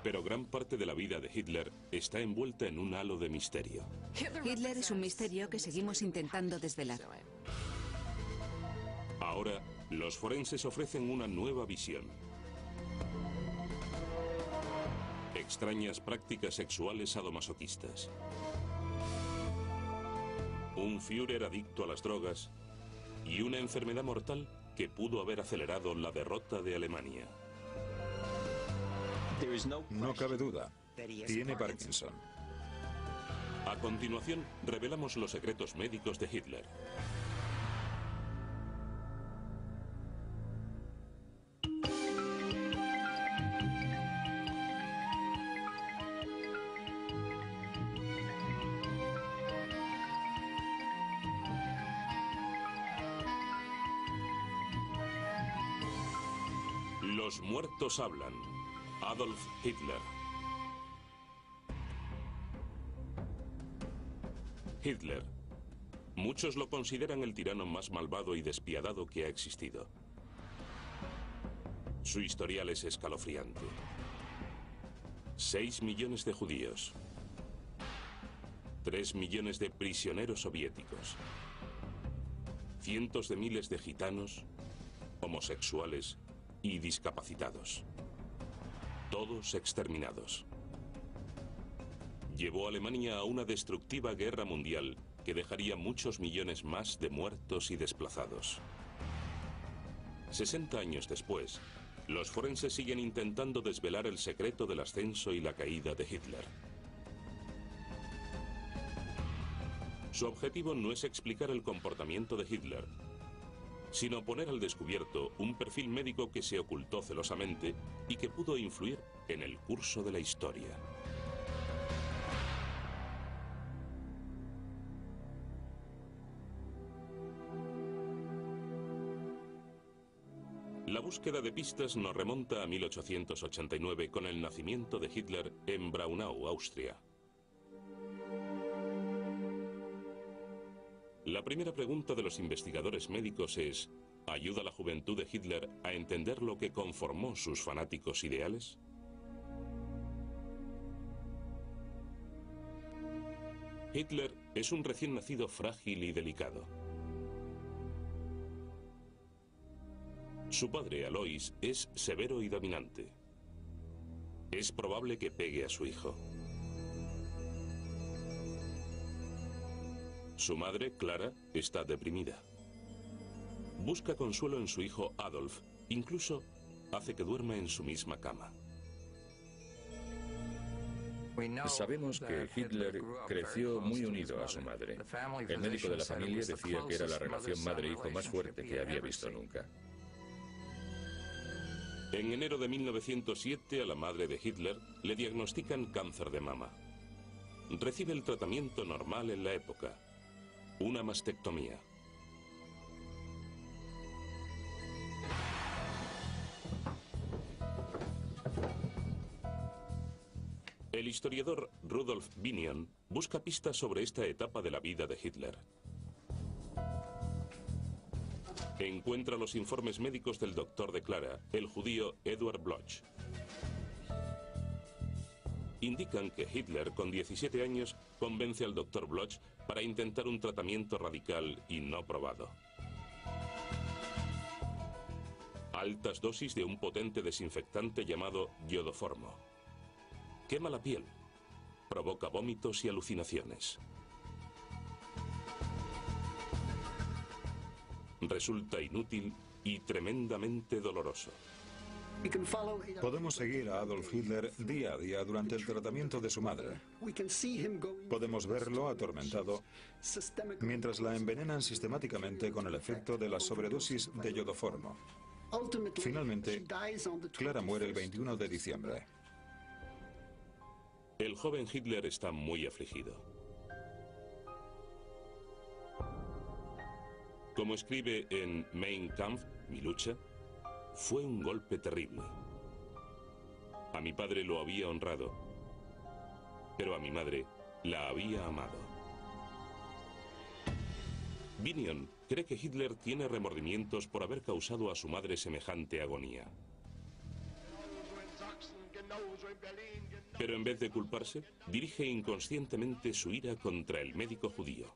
Pero gran parte de la vida de Hitler está envuelta en un halo de misterio. Hitler es un misterio que seguimos intentando desvelar. Ahora, los forenses ofrecen una nueva visión. Extrañas prácticas sexuales sadomasoquistas. Un Führer adicto a las drogas y una enfermedad mortal que pudo haber acelerado la derrota de Alemania. No cabe duda, tiene Parkinson. A continuación, revelamos los secretos médicos de Hitler. Los muertos hablan. Adolf Hitler. Hitler. Muchos lo consideran el tirano más malvado y despiadado que ha existido. Su historial es escalofriante. 6 millones de judíos. 3 millones de prisioneros soviéticos. Cientos de miles de gitanos, homosexuales y discapacitados. Todos exterminados. Llevó a Alemania a una destructiva guerra mundial que dejaría muchos millones más de muertos y desplazados. 60 años después, los forenses siguen intentando desvelar el secreto del ascenso y la caída de Hitler. Su objetivo no es explicar el comportamiento de Hitler, sino poner al descubierto un perfil médico que se ocultó celosamente y que pudo influir en el curso de la historia. La búsqueda de pistas nos remonta a 1889 con el nacimiento de Hitler en Braunau, Austria. La primera pregunta de los investigadores médicos es: ¿ayuda la juventud de Hitler a entender lo que conformó sus fanáticos ideales? Hitler es un recién nacido frágil y delicado. Su padre, Alois, es severo y dominante. Es probable que pegue a su hijo. Su madre, Clara, está deprimida. Busca consuelo en su hijo Adolf, incluso hace que duerma en su misma cama. Sabemos que Hitler creció muy unido a su madre. El médico de la familia decía que era la relación madre-hijo más fuerte que había visto nunca. En enero de 1907, a la madre de Hitler le diagnostican cáncer de mama. Recibe el tratamiento normal en la época: una mastectomía. El historiador Rudolf Binion busca pistas sobre esta etapa de la vida de Hitler. Encuentra los informes médicos del doctor de Clara, el judío Eduard Bloch. Indican que Hitler, con 17 años, convence al doctor Bloch para intentar un tratamiento radical y no probado. Altas dosis de un potente desinfectante llamado iodoformo. Quema la piel, provoca vómitos y alucinaciones. Resulta inútil y tremendamente doloroso. Podemos seguir a Adolf Hitler día a día durante el tratamiento de su madre. Podemos verlo atormentado mientras la envenenan sistemáticamente con el efecto de la sobredosis de iodoformo. Finalmente, Clara muere el 21 de diciembre. El joven Hitler está muy afligido. Como escribe en Mein Kampf, mi lucha, fue un golpe terrible. A mi padre lo había honrado, pero a mi madre la había amado. Binion cree que Hitler tiene remordimientos por haber causado a su madre semejante agonía. Pero en vez de culparse, dirige inconscientemente su ira contra el médico judío.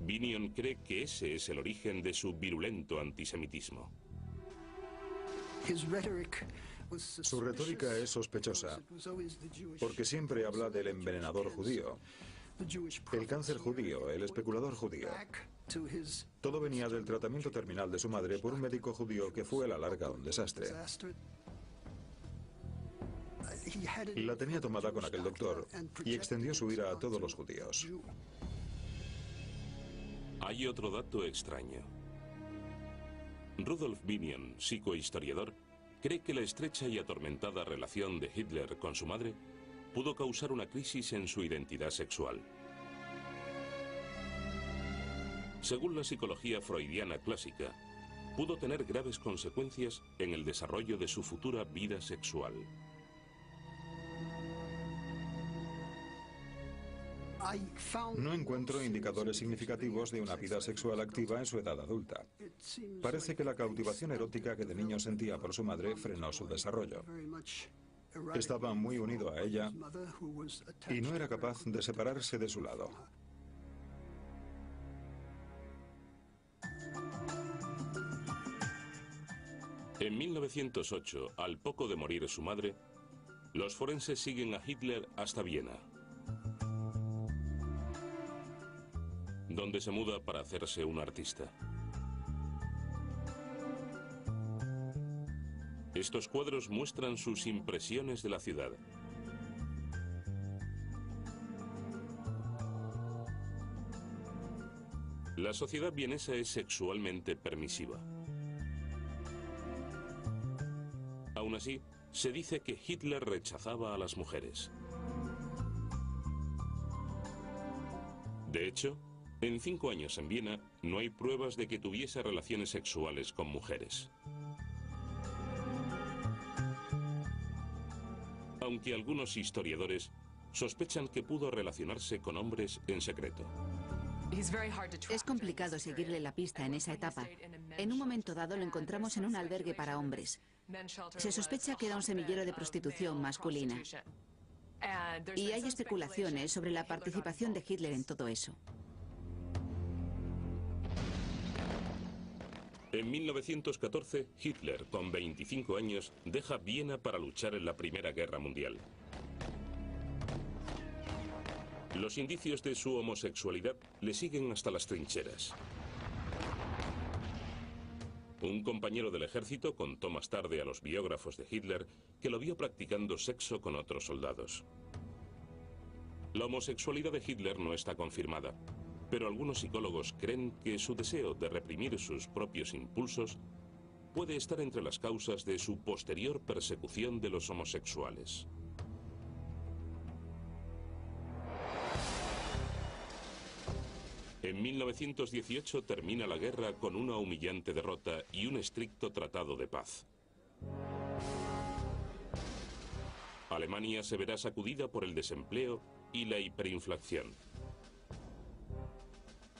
Binion cree que ese es el origen de su virulento antisemitismo. Su retórica es sospechosa, porque siempre habla del envenenador judío, el cáncer judío, el especulador judío. Todo venía del tratamiento terminal de su madre por un médico judío que fue a la larga un desastre. La tenía tomada con aquel doctor y extendió su ira a todos los judíos. Hay otro dato extraño. Rudolf Binion, psicohistoriador, cree que la estrecha y atormentada relación de Hitler con su madre pudo causar una crisis en su identidad sexual. Según la psicología freudiana clásica, pudo tener graves consecuencias en el desarrollo de su futura vida sexual. No encuentro indicadores significativos de una vida sexual activa en su edad adulta. Parece que la cautivación erótica que de niño sentía por su madre frenó su desarrollo. Estaba muy unido a ella y no era capaz de separarse de su lado. En 1908, al poco de morir su madre, los forenses siguen a Hitler hasta Viena, donde se muda para hacerse un artista. Estos cuadros muestran sus impresiones de la ciudad. La sociedad vienesa es sexualmente permisiva. Aún así, se dice que Hitler rechazaba a las mujeres. De hecho, en 5 años en Viena no hay pruebas de que tuviese relaciones sexuales con mujeres. Aunque algunos historiadores sospechan que pudo relacionarse con hombres en secreto. Es complicado seguirle la pista en esa etapa. En un momento dado lo encontramos en un albergue para hombres. Se sospecha que era un semillero de prostitución masculina. Y hay especulaciones sobre la participación de Hitler en todo eso. En 1914, Hitler, con 25 años, deja Viena para luchar en la Primera Guerra Mundial. Los indicios de su homosexualidad le siguen hasta las trincheras. Un compañero del ejército contó más tarde a los biógrafos de Hitler que lo vio practicando sexo con otros soldados. La homosexualidad de Hitler no está confirmada, pero algunos psicólogos creen que su deseo de reprimir sus propios impulsos puede estar entre las causas de su posterior persecución de los homosexuales. En 1918 termina la guerra con una humillante derrota y un estricto tratado de paz. Alemania se verá sacudida por el desempleo y la hiperinflación.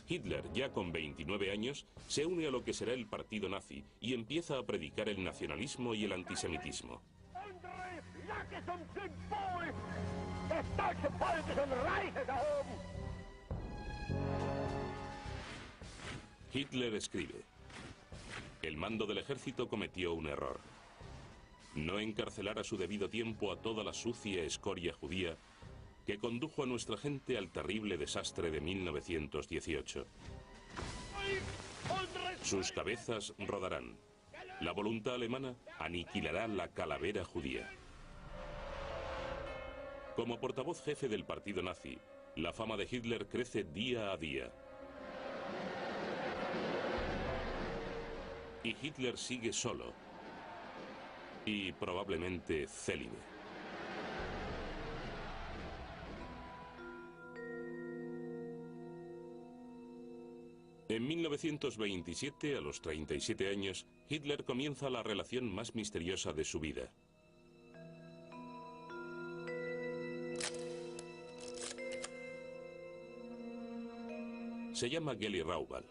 Hitler, ya con 29 años, se une a lo que será el partido nazi y empieza a predicar el nacionalismo y el antisemitismo. Hitler escribe: el mando del ejército cometió un error. No encarcelar a su debido tiempo a toda la sucia escoria judía que condujo a nuestra gente al terrible desastre de 1918. Sus cabezas rodarán. La voluntad alemana aniquilará la calavera judía. Como portavoz jefe del partido nazi, la fama de Hitler crece día a día. Y Hitler sigue solo y probablemente célibe. En 1927, a los 37 años, Hitler comienza la relación más misteriosa de su vida. Se llama Geli Raubal.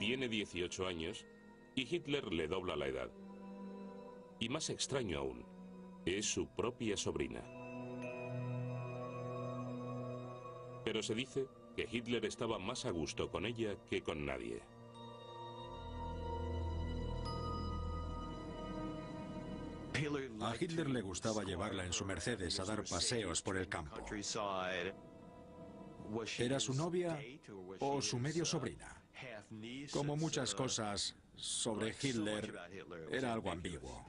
Tiene 18 años y Hitler le dobla la edad. Y más extraño aún, es su propia sobrina. Pero se dice que Hitler estaba más a gusto con ella que con nadie. A Hitler le gustaba llevarla en su Mercedes a dar paseos por el campo. ¿Era su novia o su medio sobrina? Como muchas cosas sobre Hitler, era algo ambiguo.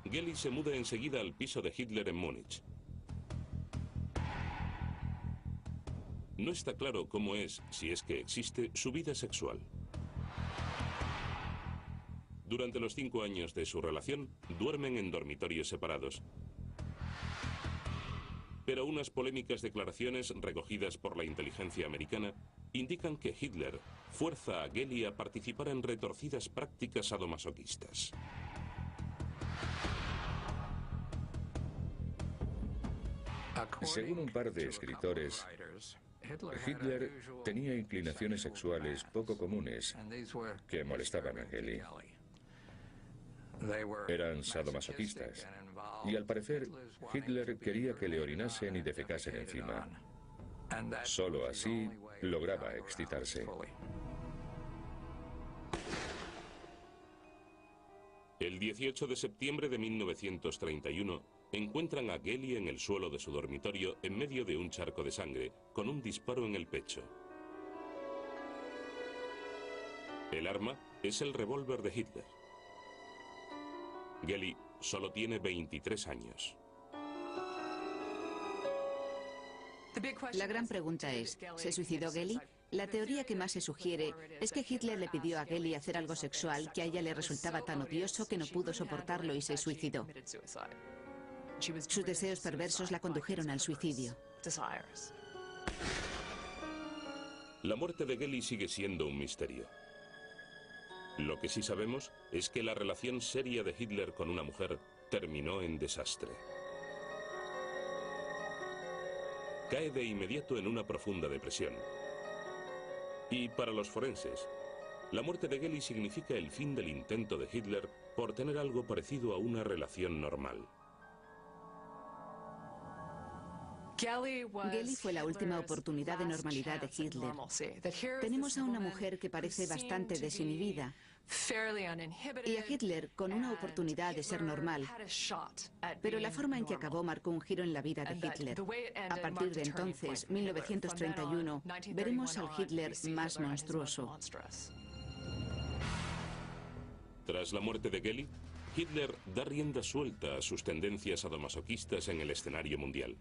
Geli se muda enseguida al piso de Hitler en Múnich. No está claro cómo es, si es que existe, su vida sexual. Durante los 5 años de su relación, duermen en dormitorios separados. Pero unas polémicas declaraciones recogidas por la inteligencia americana indican que Hitler fuerza a Geli a participar en retorcidas prácticas sadomasoquistas. Según un par de escritores, Hitler tenía inclinaciones sexuales poco comunes que molestaban a Geli. Eran sadomasoquistas y al parecer Hitler quería que le orinasen y defecasen encima. Solo así lograba excitarse. El 18 de septiembre de 1931 encuentran a Geli en el suelo de su dormitorio en medio de un charco de sangre, con un disparo en el pecho. El arma es el revólver de Hitler. Geli solo tiene 23 años. La gran pregunta es, ¿se suicidó Geli? La teoría que más se sugiere es que Hitler le pidió a Geli hacer algo sexual que a ella le resultaba tan odioso que no pudo soportarlo y se suicidó. Sus deseos perversos la condujeron al suicidio. La muerte de Geli sigue siendo un misterio. Lo que sí sabemos es que la relación seria de Hitler con una mujer terminó en desastre. Cae de inmediato en una profunda depresión. Y para los forenses, la muerte de Geli significa el fin del intento de Hitler por tener algo parecido a una relación normal. Geli fue la última oportunidad de normalidad de Hitler. Tenemos a una mujer que parece bastante desinhibida y a Hitler con una oportunidad de ser normal. Pero la forma en que acabó marcó un giro en la vida de Hitler. A partir de entonces, 1931, veremos al Hitler más monstruoso. Tras la muerte de Geli, Hitler da rienda suelta a sus tendencias sadomasoquistas en el escenario mundial.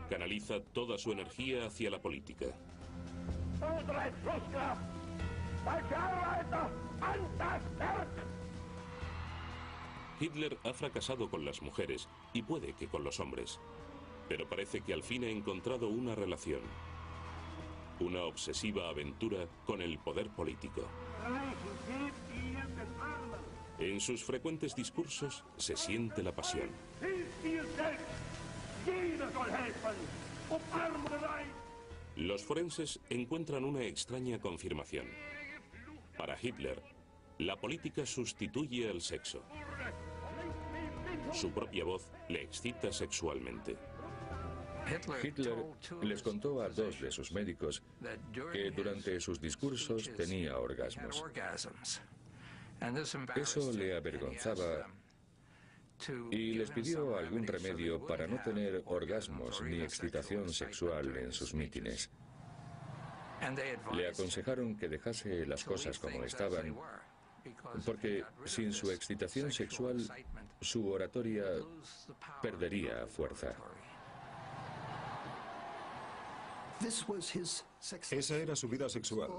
Canaliza toda su energía hacia la política. Hitler ha fracasado con las mujeres y puede que con los hombres, pero parece que al fin ha encontrado una relación, una obsesiva aventura con el poder político. En sus frecuentes discursos se siente la pasión. Los forenses encuentran una extraña confirmación. Para Hitler, la política sustituye al sexo. Su propia voz le excita sexualmente. Hitler les contó a 2 de sus médicos que durante sus discursos tenía orgasmos. Eso le avergonzaba y les pidió algún remedio para no tener orgasmos ni excitación sexual en sus mítines. Le aconsejaron que dejase las cosas como estaban, porque sin su excitación sexual, su oratoria perdería fuerza. Esa era su vida sexual.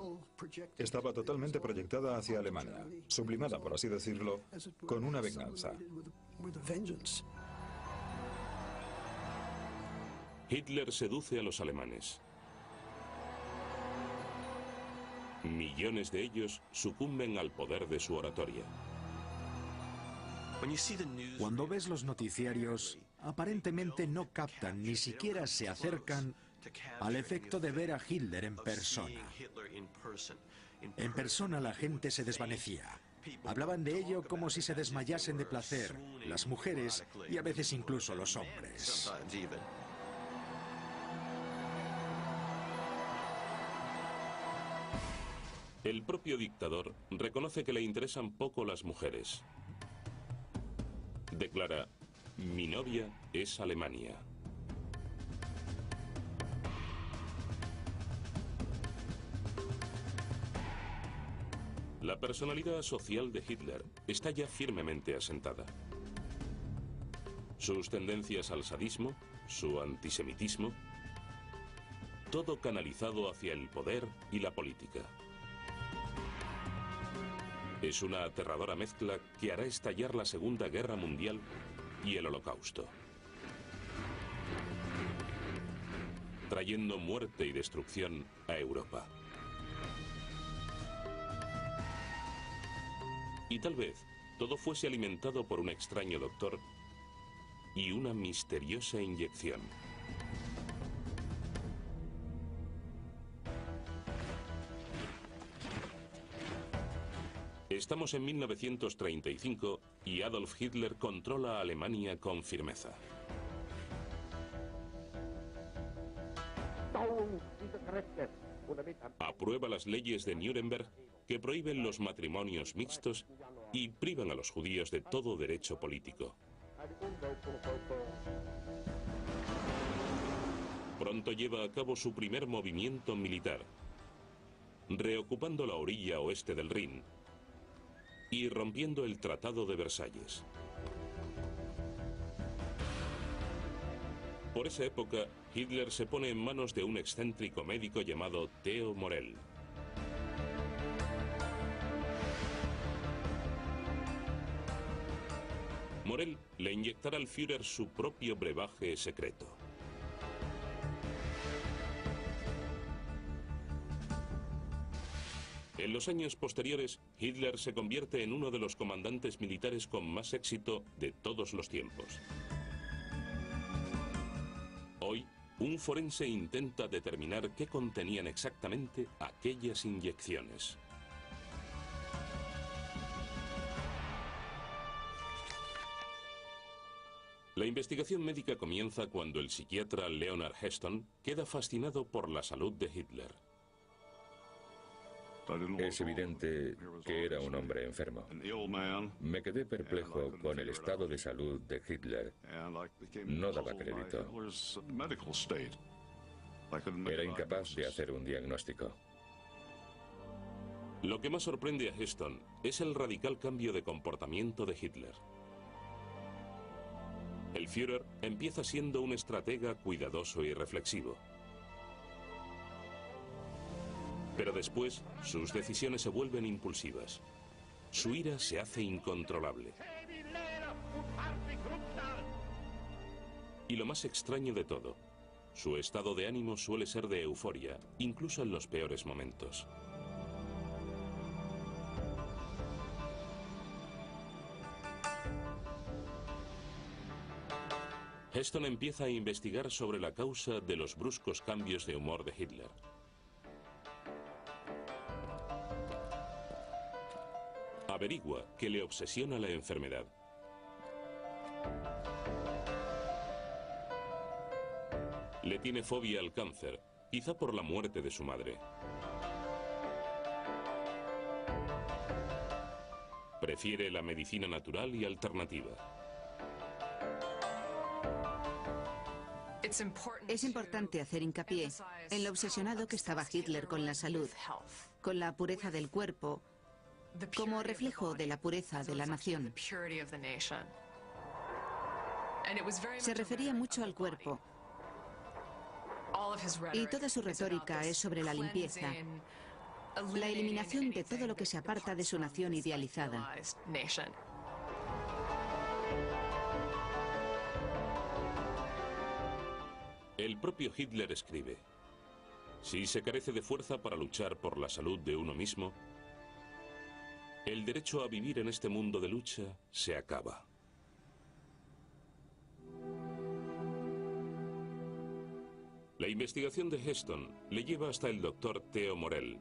Estaba totalmente proyectada hacia Alemania, sublimada, por así decirlo, con una venganza. Hitler seduce a los alemanes. Millones de ellos sucumben al poder de su oratoria. Cuando ves los noticiarios, aparentemente no captan, ni siquiera se acercan al efecto de ver a Hitler en persona. En persona la gente se desvanecía. Hablaban de ello como si se desmayasen de placer, las mujeres y a veces incluso los hombres. El propio dictador reconoce que le interesan poco las mujeres. Declara: "Mi novia es Alemania". La personalidad social de Hitler está ya firmemente asentada. Sus tendencias al sadismo, su antisemitismo, todo canalizado hacia el poder y la política. Es una aterradora mezcla que hará estallar la Segunda Guerra Mundial y el Holocausto, trayendo muerte y destrucción a Europa. Y tal vez todo fuese alimentado por un extraño doctor y una misteriosa inyección. Estamos en 1935 y Adolf Hitler controla a Alemania con firmeza. Aprueba las leyes de Nuremberg que prohíben los matrimonios mixtos y privan a los judíos de todo derecho político. Pronto lleva a cabo su primer movimiento militar, reocupando la orilla oeste del Rin y rompiendo el Tratado de Versalles. Por esa época, Hitler se pone en manos de un excéntrico médico llamado Theo Morell. Morell le inyectará al Führer su propio brebaje secreto. En los años posteriores, Hitler se convierte en uno de los comandantes militares con más éxito de todos los tiempos. Hoy, un forense intenta determinar qué contenían exactamente aquellas inyecciones. La investigación médica comienza cuando el psiquiatra Leonard Heston queda fascinado por la salud de Hitler. Es evidente que era un hombre enfermo. Me quedé perplejo con el estado de salud de Hitler. No daba crédito. Era incapaz de hacer un diagnóstico. Lo que más sorprende a Heston es el radical cambio de comportamiento de Hitler. El Führer empieza siendo un estratega cuidadoso y reflexivo. Pero después, sus decisiones se vuelven impulsivas. Su ira se hace incontrolable. Y lo más extraño de todo, su estado de ánimo suele ser de euforia, incluso en los peores momentos. Heston empieza a investigar sobre la causa de los bruscos cambios de humor de Hitler. Averigua que le obsesiona la enfermedad. Le tiene fobia al cáncer, quizá por la muerte de su madre. Prefiere la medicina natural y alternativa. Es importante hacer hincapié en lo obsesionado que estaba Hitler con la salud, con la pureza del cuerpo, como reflejo de la pureza de la nación. Se refería mucho al cuerpo, y toda su retórica es sobre la limpieza, la eliminación de todo lo que se aparta de su nación idealizada. El propio Hitler escribe: si se carece de fuerza para luchar por la salud de uno mismo, el derecho a vivir en este mundo de lucha se acaba. La investigación de Heston le lleva hasta el doctor Theo Morell,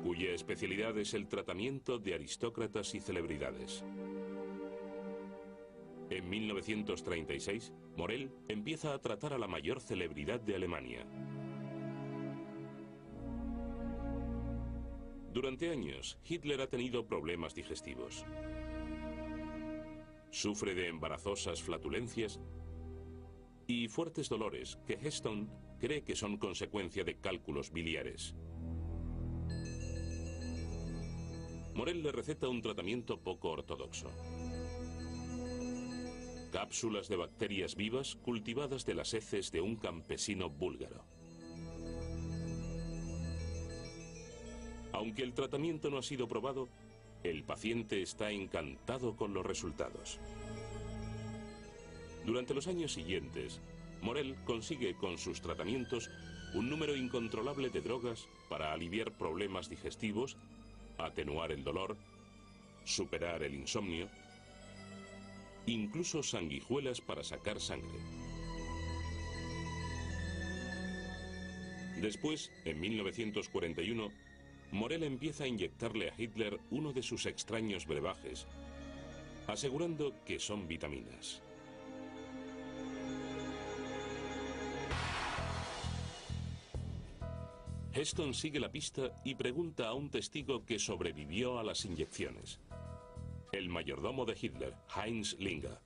cuya especialidad es el tratamiento de aristócratas y celebridades. En 1936, Morell empieza a tratar a la mayor celebridad de Alemania. Durante años, Hitler ha tenido problemas digestivos. Sufre de embarazosas flatulencias y fuertes dolores que Heston cree que son consecuencia de cálculos biliares. Morell le receta un tratamiento poco ortodoxo: cápsulas de bacterias vivas cultivadas de las heces de un campesino búlgaro. Aunque el tratamiento no ha sido probado, el paciente está encantado con los resultados. Durante los años siguientes, Morell consigue con sus tratamientos un número incontrolable de drogas para aliviar problemas digestivos, atenuar el dolor, superar el insomnio, incluso sanguijuelas para sacar sangre. Después, en 1941, Morell empieza a inyectarle a Hitler uno de sus extraños brebajes, asegurando que son vitaminas. Heston sigue la pista y pregunta a un testigo que sobrevivió a las inyecciones: el mayordomo de Hitler, Heinz Linga.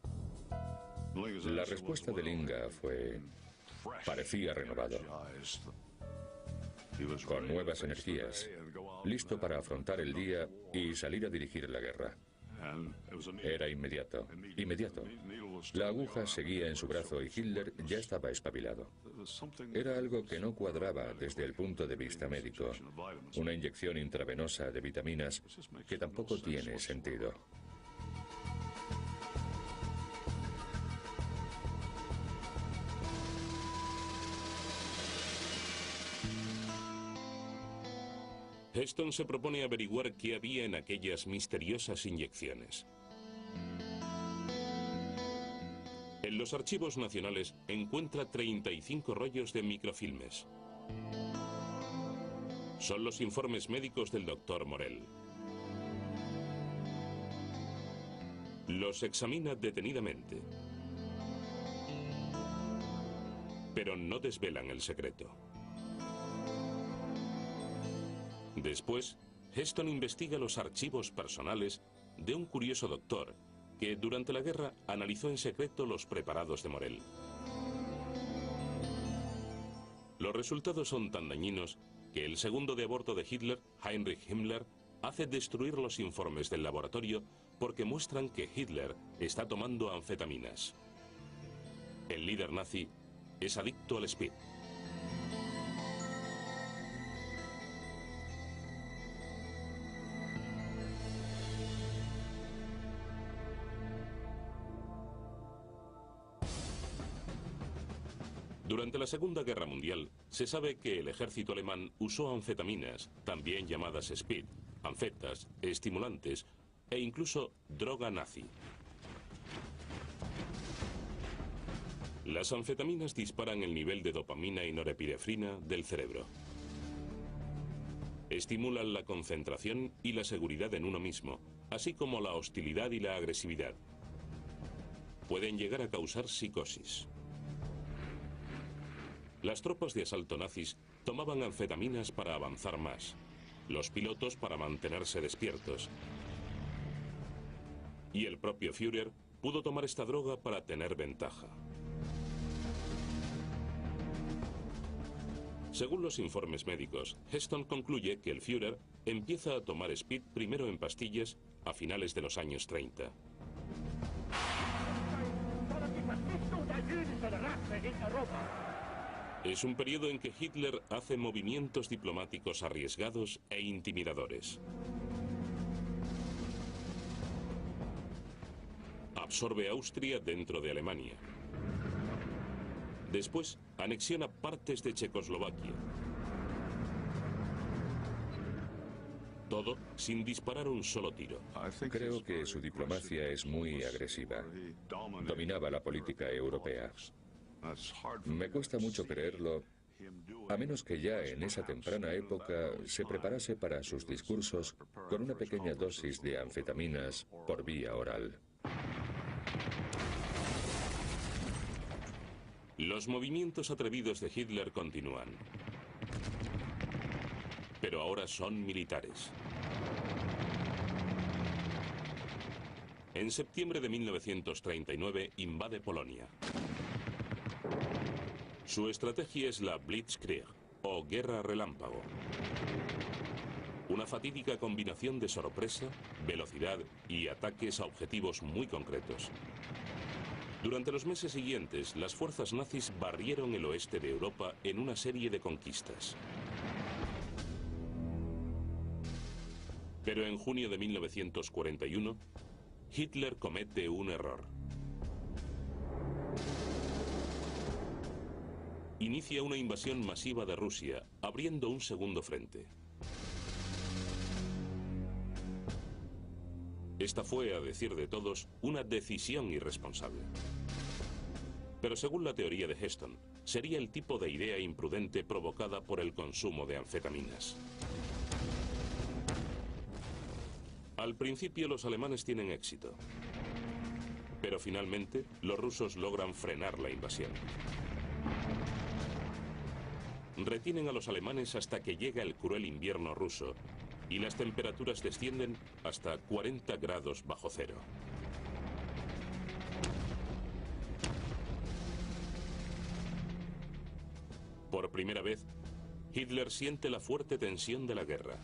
La respuesta de Linga parecía renovado, con nuevas energías, listo para afrontar el día y salir a dirigir la guerra. Era inmediato. La aguja seguía en su brazo y Hitler ya estaba espabilado. Era algo que no cuadraba desde el punto de vista médico. Una inyección intravenosa de vitaminas que tampoco tiene sentido. Heston se propone averiguar qué había en aquellas misteriosas inyecciones. En los archivos nacionales encuentra 35 rollos de microfilmes. Son los informes médicos del doctor Morell. Los examina detenidamente, pero no desvelan el secreto. Después, Heston investiga los archivos personales de un curioso doctor que durante la guerra analizó en secreto los preparados de Morell. Los resultados son tan dañinos que el segundo de a bordo de Hitler, Heinrich Himmler, hace destruir los informes del laboratorio porque muestran que Hitler está tomando anfetaminas. El líder nazi es adicto al speed. Durante la Segunda Guerra Mundial, se sabe que el ejército alemán usó anfetaminas, también llamadas speed, anfetas, estimulantes e incluso droga nazi. Las anfetaminas disparan el nivel de dopamina y norepinefrina del cerebro. Estimulan la concentración y la seguridad en uno mismo, así como la hostilidad y la agresividad. Pueden llegar a causar psicosis. Las tropas de asalto nazis tomaban anfetaminas para avanzar más, los pilotos para mantenerse despiertos. Y el propio Führer pudo tomar esta droga para tener ventaja. Según los informes médicos, Heston concluye que el Führer empieza a tomar speed primero en pastillas a finales de los años 30. Es un periodo en que Hitler hace movimientos diplomáticos arriesgados e intimidadores. Absorbe Austria dentro de Alemania. Después, anexiona partes de Checoslovaquia. Todo sin disparar un solo tiro. Creo que su diplomacia es muy agresiva. Dominaba la política europea. Me cuesta mucho creerlo, a menos que ya en esa temprana época se preparase para sus discursos con una pequeña dosis de anfetaminas por vía oral. Los movimientos atrevidos de Hitler continúan, pero ahora son militares. En septiembre de 1939 invade Polonia. Su estrategia es la Blitzkrieg, o guerra relámpago. Una fatídica combinación de sorpresa, velocidad y ataques a objetivos muy concretos. Durante los meses siguientes, las fuerzas nazis barrieron el oeste de Europa en una serie de conquistas. Pero en junio de 1941, Hitler comete un error. Inicia una invasión masiva de Rusia, abriendo un segundo frente. Esta fue, a decir de todos, una decisión irresponsable. Pero según la teoría de Heston, sería el tipo de idea imprudente provocada por el consumo de anfetaminas. Al principio los alemanes tienen éxito, pero finalmente los rusos logran frenar la invasión. Retienen a los alemanes hasta que llega el cruel invierno ruso y las temperaturas descienden hasta 40 grados bajo cero. Por primera vez, Hitler siente la fuerte tensión de la guerra.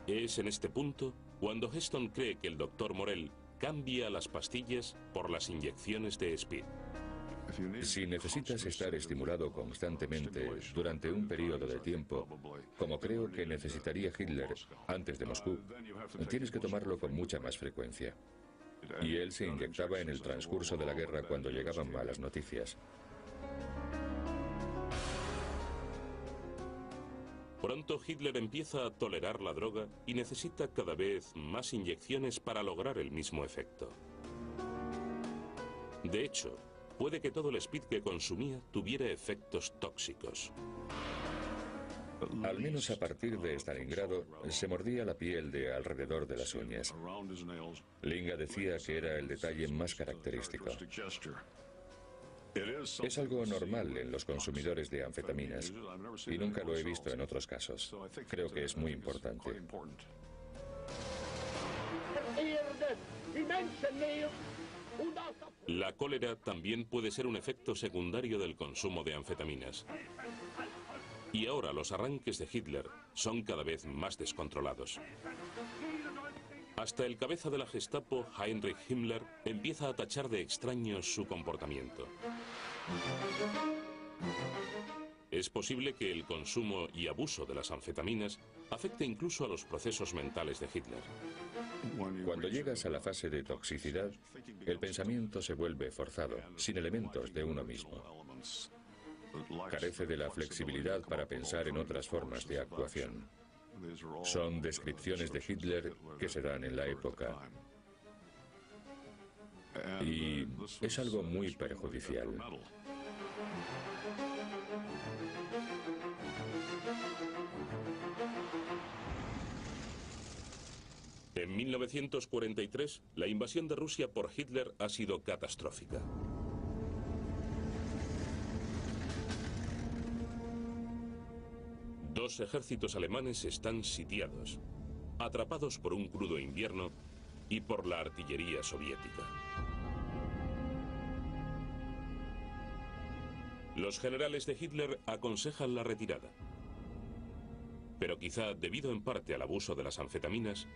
Es en este punto cuando Heston cree que el Dr. Morell cambia las pastillas por las inyecciones de Speed. Si necesitas estar estimulado constantemente durante un periodo de tiempo, como creo que necesitaría Hitler antes de Moscú, tienes que tomarlo con mucha más frecuencia. Y él se inyectaba en el transcurso de la guerra cuando llegaban malas noticias. Pronto Hitler empieza a tolerar la droga y necesita cada vez más inyecciones para lograr el mismo efecto. De hecho, puede que todo el speed que consumía tuviera efectos tóxicos. Al menos a partir de Stalingrado, se mordía la piel de alrededor de las uñas. Linga decía que era el detalle más característico. Es algo normal en los consumidores de anfetaminas, y nunca lo he visto en otros casos. Creo que es muy importante. La cólera también puede ser un efecto secundario del consumo de anfetaminas. Y ahora los arranques de Hitler son cada vez más descontrolados. Hasta el cabeza de la Gestapo, Heinrich Himmler, empieza a tachar de extraño su comportamiento. Es posible que el consumo y abuso de las anfetaminas afecte incluso a los procesos mentales de Hitler. Cuando llegas a la fase de toxicidad, el pensamiento se vuelve forzado, sin elementos de uno mismo. Carece de la flexibilidad para pensar en otras formas de actuación. Son descripciones de Hitler que se dan en la época. Y es algo muy perjudicial. En 1943, la invasión de Rusia por Hitler ha sido catastrófica. Dos ejércitos alemanes están sitiados, atrapados por un crudo invierno y por la artillería soviética. Los generales de Hitler aconsejan la retirada, pero quizá debido en parte al abuso de las anfetaminas,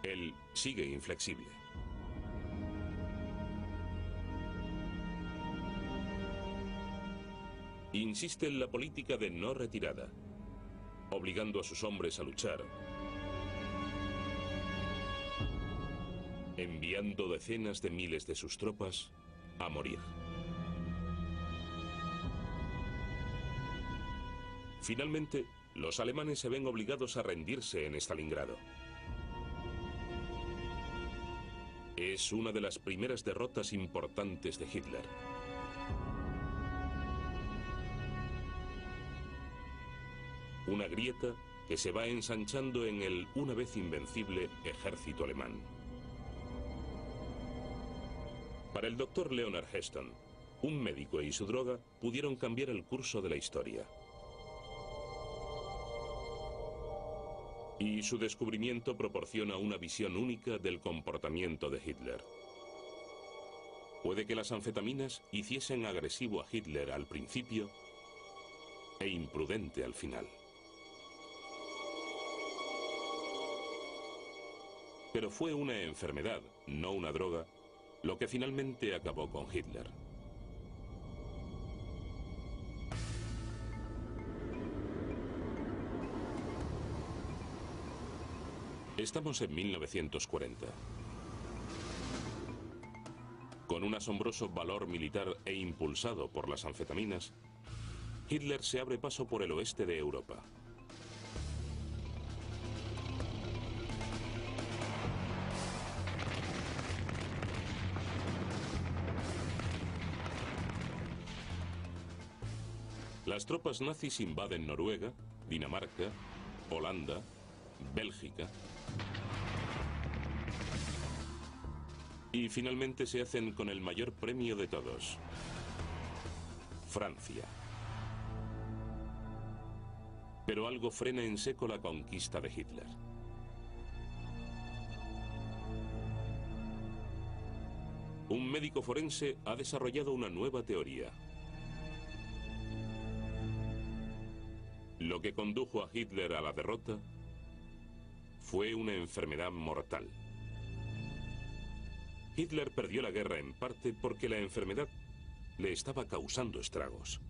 él sigue inflexible. Insiste en la política de no retirada, obligando a sus hombres a luchar, enviando decenas de miles de sus tropas a morir. Finalmente, los alemanes se ven obligados a rendirse en Stalingrado. Es una de las primeras derrotas importantes de Hitler. Una grieta que se va ensanchando en el una vez invencible ejército alemán. Para el doctor Leonard Heston, un médico y su droga pudieron cambiar el curso de la historia. Y su descubrimiento proporciona una visión única del comportamiento de Hitler. Puede que las anfetaminas hiciesen agresivo a Hitler al principio e imprudente al final. Pero fue una enfermedad, no una droga, lo que finalmente acabó con Hitler. Estamos en 1940. Con un asombroso valor militar e impulsado por las anfetaminas, Hitler se abre paso por el oeste de Europa. Las tropas nazis invaden Noruega, Dinamarca, Holanda, Bélgica y finalmente se hacen con el mayor premio de todos, Francia. Pero algo frena en seco la conquista de Hitler. Un médico forense ha desarrollado una nueva teoría. Lo que condujo a Hitler a la derrota fue una enfermedad mortal. Hitler perdió la guerra en parte porque la enfermedad le estaba causando estragos.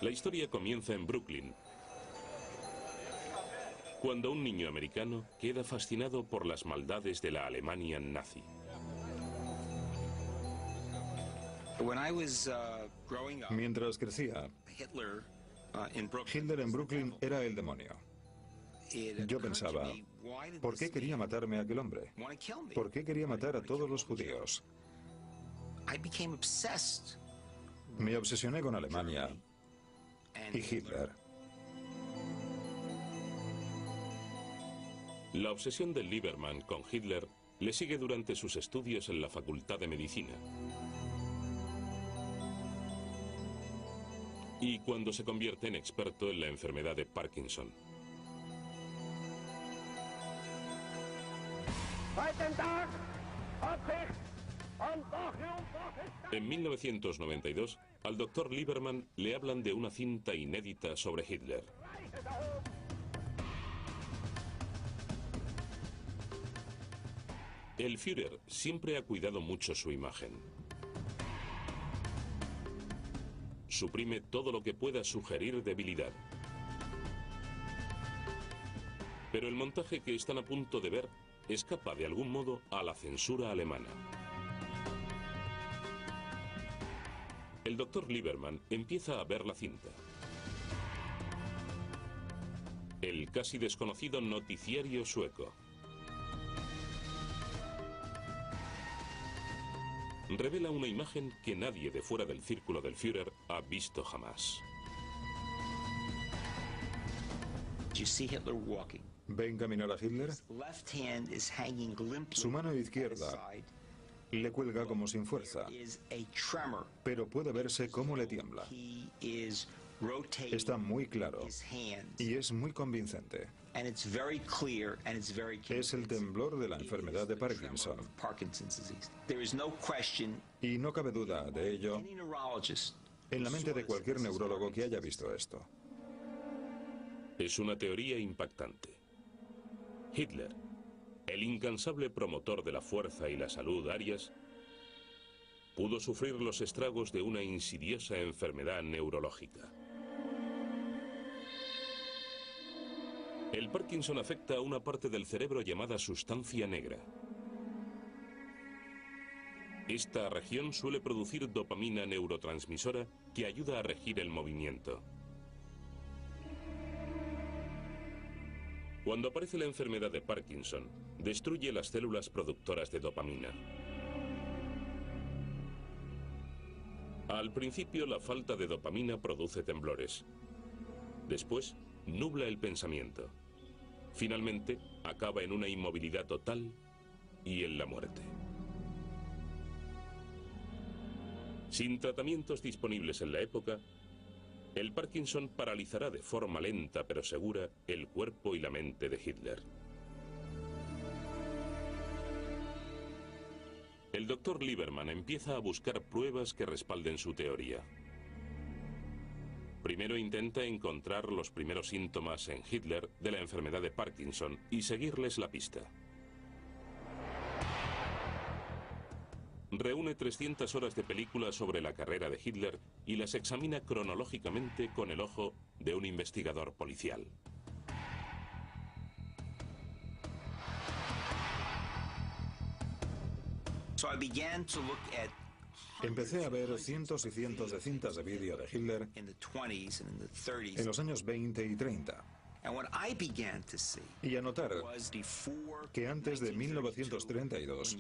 La historia comienza en Brooklyn, cuando un niño americano queda fascinado por las maldades de la Alemania nazi. Mientras crecía, Hitler en Brooklyn era el demonio. Yo pensaba, ¿por qué quería matarme a aquel hombre? ¿Por qué quería matar a todos los judíos? Me obsesioné con Alemania y Hitler. La obsesión de Lieberman con Hitler le sigue durante sus estudios en la Facultad de Medicina. Y cuando se convierte en experto en la enfermedad de Parkinson. En 1992, al doctor Lieberman le hablan de una cinta inédita sobre Hitler. El Führer siempre ha cuidado mucho su imagen. Suprime todo lo que pueda sugerir debilidad. Pero el montaje que están a punto de ver escapa de algún modo a la censura alemana. El doctor Lieberman empieza a ver la cinta. El casi desconocido noticiario sueco. Revela una imagen que nadie de fuera del círculo del Führer ha visto jamás. ¿Ven caminar a Hitler? Su mano izquierda le cuelga como sin fuerza, pero puede verse cómo le tiembla. Está muy claro y es muy convincente. Es el temblor de la enfermedad de Parkinson. Y no cabe duda de ello en la mente de cualquier neurólogo que haya visto esto. Es una teoría impactante. Hitler, el incansable promotor de la fuerza y la salud arias, pudo sufrir los estragos de una insidiosa enfermedad neurológica. El Parkinson afecta a una parte del cerebro llamada sustancia negra. Esta región suele producir dopamina neurotransmisora que ayuda a regir el movimiento. Cuando aparece la enfermedad de Parkinson, destruye las células productoras de dopamina. Al principio, la falta de dopamina produce temblores. Después, nubla el pensamiento. Finalmente, acaba en una inmovilidad total y en la muerte. Sin tratamientos disponibles en la época, el Parkinson paralizará de forma lenta pero segura el cuerpo y la mente de Hitler. El doctor Lieberman empieza a buscar pruebas que respalden su teoría. Primero intenta encontrar los primeros síntomas en Hitler de la enfermedad de Parkinson y seguirles la pista. Reúne 300 horas de películas sobre la carrera de Hitler y las examina cronológicamente con el ojo de un investigador policial. Empecé a ver cientos y cientos de cintas de vídeo de Hitler en los años 20 y 30. Y a notar que antes de 1932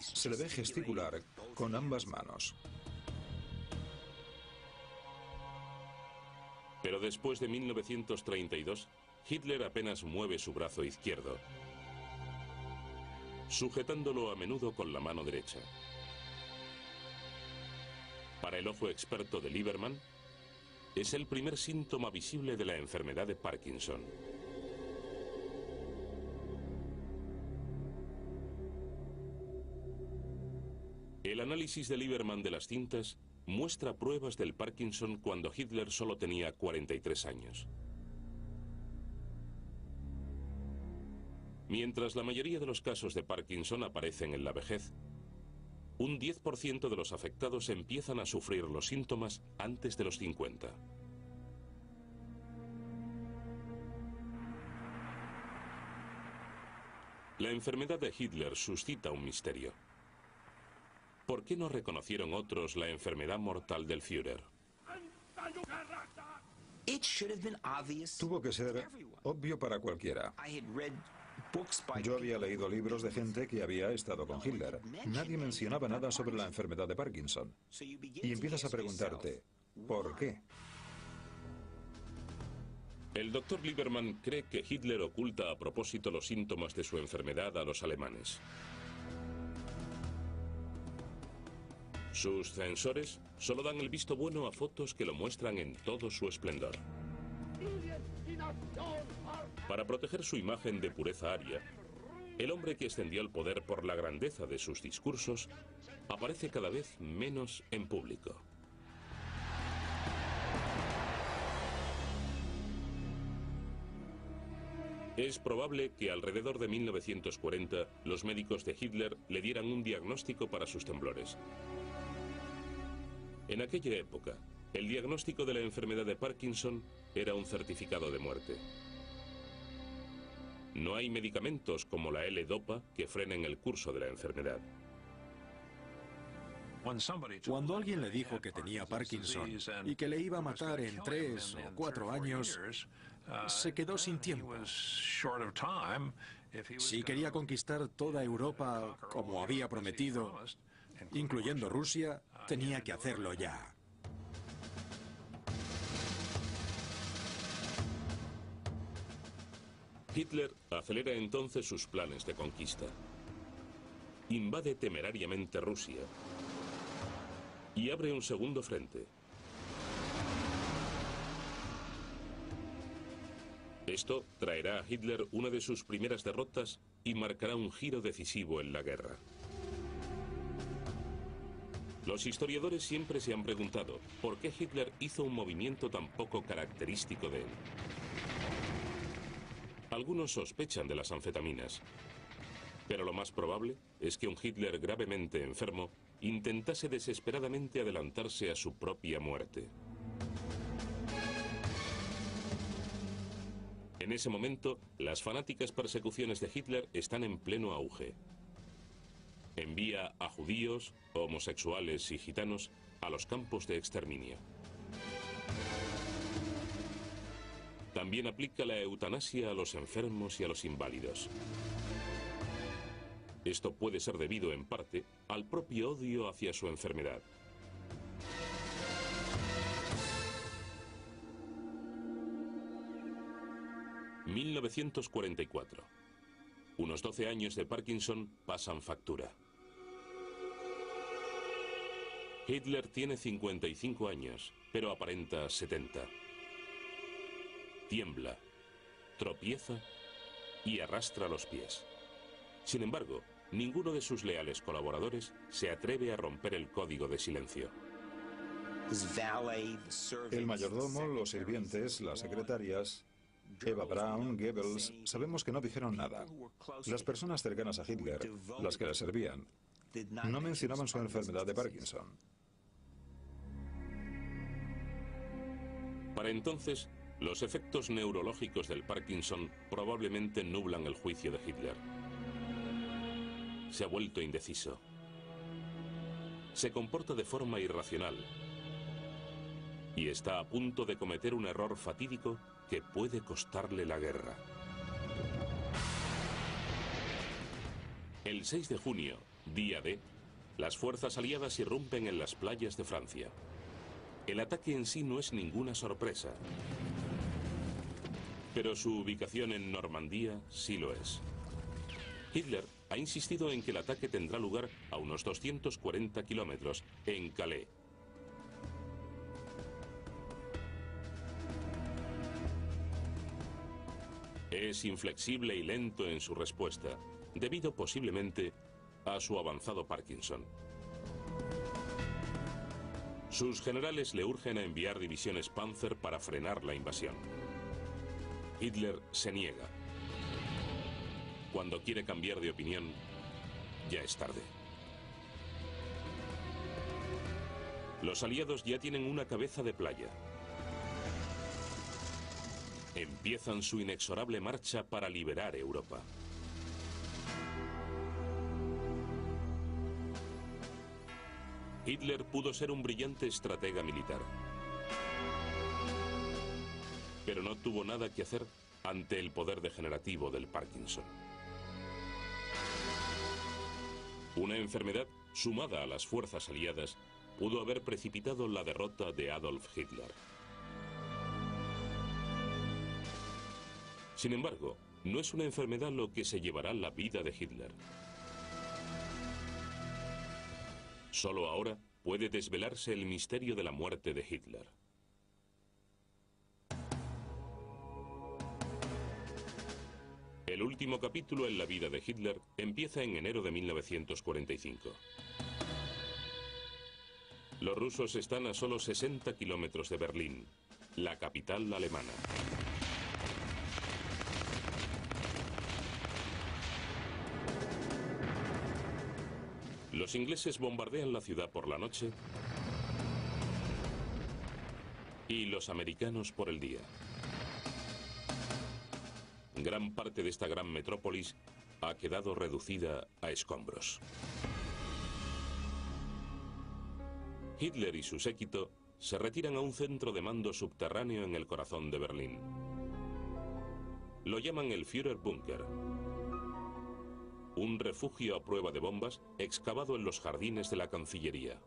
se le ve gesticular con ambas manos. Pero después de 1932, Hitler apenas mueve su brazo izquierdo, sujetándolo a menudo con la mano derecha. Para el ojo experto de Lieberman, es el primer síntoma visible de la enfermedad de Parkinson. El análisis de Lieberman de las cintas muestra pruebas del Parkinson cuando Hitler solo tenía 43 años. Mientras la mayoría de los casos de Parkinson aparecen en la vejez, un 10% de los afectados empiezan a sufrir los síntomas antes de los 50. La enfermedad de Hitler suscita un misterio. ¿Por qué no reconocieron otros la enfermedad mortal del Führer? Tuvo que ser obvio para cualquiera. Yo había leído libros de gente que había estado con Hitler. Nadie mencionaba nada sobre la enfermedad de Parkinson. Y empiezas a preguntarte, ¿por qué? El doctor Lieberman cree que Hitler oculta a propósito los síntomas de su enfermedad a los alemanes. Sus censores solo dan el visto bueno a fotos que lo muestran en todo su esplendor. Para proteger su imagen de pureza aria, el hombre que ascendió al poder por la grandeza de sus discursos aparece cada vez menos en público. Es probable que alrededor de 1940 los médicos de Hitler le dieran un diagnóstico para sus temblores. En aquella época, el diagnóstico de la enfermedad de Parkinson era un certificado de muerte. No hay medicamentos como la L-Dopa que frenen el curso de la enfermedad. Cuando alguien le dijo que tenía Parkinson y que le iba a matar en 3 o 4 años, se quedó sin tiempo. Si quería conquistar toda Europa como había prometido, incluyendo Rusia, tenía que hacerlo ya. Hitler acelera entonces sus planes de conquista. Invade temerariamente Rusia y abre un segundo frente. Esto traerá a Hitler una de sus primeras derrotas y marcará un giro decisivo en la guerra. Los historiadores siempre se han preguntado por qué Hitler hizo un movimiento tan poco característico de él. Algunos sospechan de las anfetaminas, pero lo más probable es que un Hitler gravemente enfermo intentase desesperadamente adelantarse a su propia muerte. En ese momento, las fanáticas persecuciones de Hitler están en pleno auge. Envía a judíos, homosexuales y gitanos a los campos de exterminio. También También aplica la eutanasia a los enfermos y a los inválidos. Esto puede ser debido, en parte, al propio odio hacia su enfermedad. ...1944... Unos 12 años de Parkinson pasan factura. Hitler tiene 55 años, pero aparenta 70. Tiembla, tropieza y arrastra los pies. Sin embargo, ninguno de sus leales colaboradores se atreve a romper el código de silencio. El mayordomo, los sirvientes, las secretarias, Eva Braun, Goebbels, sabemos que no dijeron nada. Las personas cercanas a Hitler, las que le servían, no mencionaban su enfermedad de Parkinson. Para entonces, los efectos neurológicos del Parkinson probablemente nublan el juicio de Hitler. Se ha vuelto indeciso. Se comporta de forma irracional. Y está a punto de cometer un error fatídico que puede costarle la guerra. El 6 de junio, día D, las fuerzas aliadas irrumpen en las playas de Francia. El ataque en sí no es ninguna sorpresa, pero su ubicación en Normandía sí lo es. Hitler ha insistido en que el ataque tendrá lugar a unos 240 kilómetros, en Calais. Es inflexible y lento en su respuesta, debido posiblemente a su avanzado Parkinson. Sus generales le urgen a enviar divisiones Panzer para frenar la invasión. Hitler se niega. Cuando quiere cambiar de opinión, ya es tarde. Los aliados ya tienen una cabeza de playa. Empiezan su inexorable marcha para liberar Europa. Hitler pudo ser un brillante estratega militar, pero no tuvo nada que hacer ante el poder degenerativo del Parkinson. Una enfermedad, sumada a las fuerzas aliadas, pudo haber precipitado la derrota de Adolf Hitler. Sin embargo, no es una enfermedad lo que se llevará la vida de Hitler. Solo ahora puede desvelarse el misterio de la muerte de Hitler. El último capítulo en la vida de Hitler empieza en enero de 1945. Los rusos están a solo 60 kilómetros de Berlín, la capital alemana. Los ingleses bombardean la ciudad por la noche y los americanos por el día. Gran parte de esta gran metrópolis ha quedado reducida a escombros. Hitler y su séquito se retiran a un centro de mando subterráneo en el corazón de Berlín. Lo llaman el Führerbunker, un refugio a prueba de bombas excavado en los jardines de la Cancillería.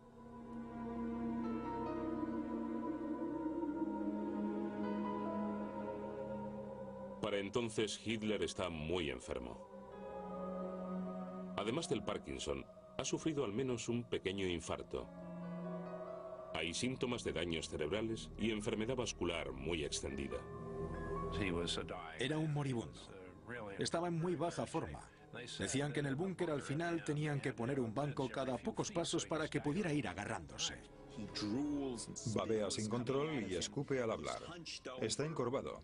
Para entonces Hitler está muy enfermo. Además del Parkinson, ha sufrido al menos un pequeño infarto. Hay síntomas de daños cerebrales y enfermedad vascular muy extendida. Era un moribundo. Estaba en muy baja forma. Decían que en el búnker al final tenían que poner un banco cada pocos pasos para que pudiera ir agarrándose. Babea sin control y escupe al hablar. Está encorvado.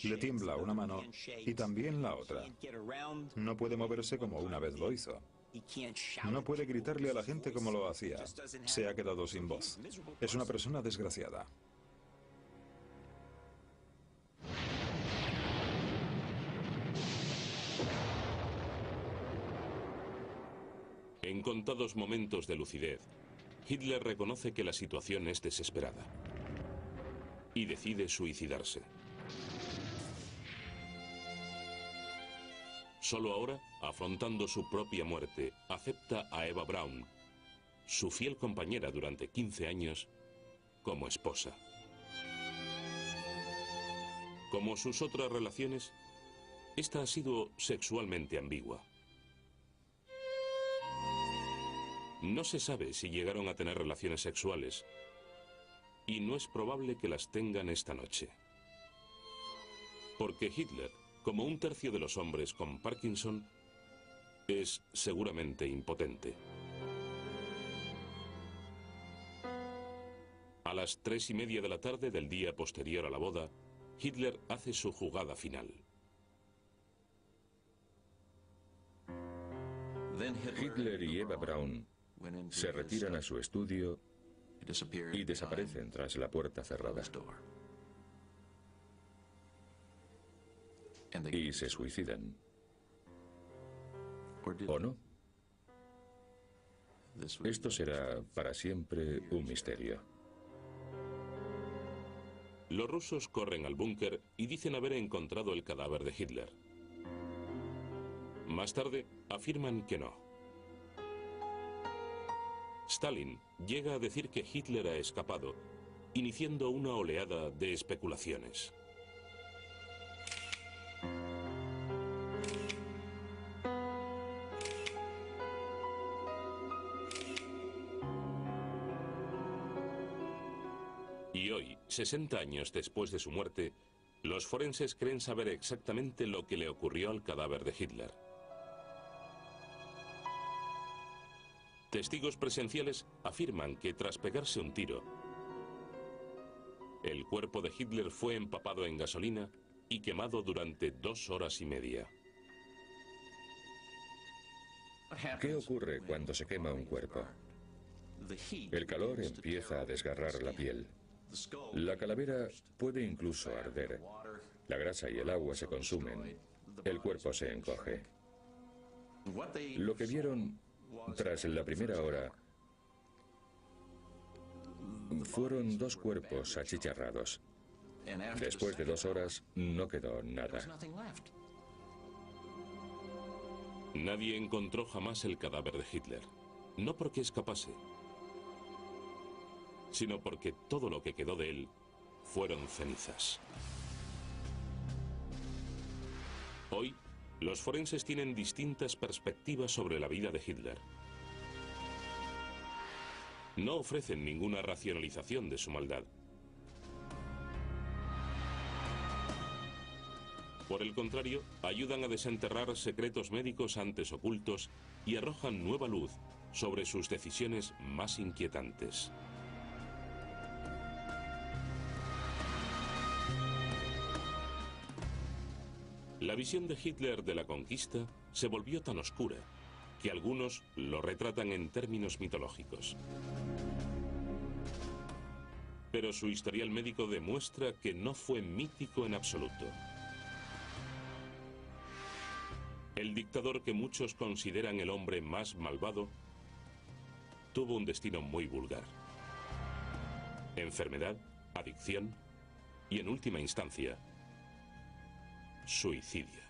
Le tiembla una mano y también la otra. No puede moverse como una vez lo hizo. No puede gritarle a la gente como lo hacía. Se ha quedado sin voz. Es una persona desgraciada. En contados momentos de lucidez, Hitler reconoce que la situación es desesperada y decide suicidarse. Solo ahora, afrontando su propia muerte, acepta a Eva Braun, su fiel compañera durante 15 años, como esposa. Como sus otras relaciones, esta ha sido sexualmente ambigua. No se sabe si llegaron a tener relaciones sexuales, y no es probable que las tengan esta noche. Porque Hitler, como un tercio de los hombres con Parkinson, es seguramente impotente. A las 3:30 de la tarde del día posterior a la boda, Hitler hace su jugada final. Hitler y Eva Braun se retiran a su estudio y desaparecen tras la puerta cerrada. Y se suicidan. ¿O no? Esto será para siempre un misterio. Los rusos corren al búnker y dicen haber encontrado el cadáver de Hitler. Más tarde, afirman que no. Stalin llega a decir que Hitler ha escapado, iniciando una oleada de especulaciones. Y hoy, 60 años después de su muerte, los forenses creen saber exactamente lo que le ocurrió al cadáver de Hitler. Testigos presenciales afirman que tras pegarse un tiro, el cuerpo de Hitler fue empapado en gasolina y quemado durante 2 horas y media. ¿Qué ocurre cuando se quema un cuerpo? El calor empieza a desgarrar la piel. La calavera puede incluso arder. La grasa y el agua se consumen. El cuerpo se encoge. Lo que vieron tras la primera hora fueron 2 cuerpos achicharrados. Después de 2 horas no quedó nada. Nadie encontró jamás el cadáver de Hitler. No porque escapase, sino porque todo lo que quedó de él fueron cenizas. Hoy, los forenses tienen distintas perspectivas sobre la vida de Hitler. No ofrecen ninguna racionalización de su maldad. Por el contrario, ayudan a desenterrar secretos médicos antes ocultos y arrojan nueva luz sobre sus decisiones más inquietantes. La visión de Hitler de la conquista se volvió tan oscura que algunos lo retratan en términos mitológicos. Pero su historial médico demuestra que no fue mítico en absoluto. El dictador que muchos consideran el hombre más malvado tuvo un destino muy vulgar. Enfermedad, adicción y, en última instancia, suicidio.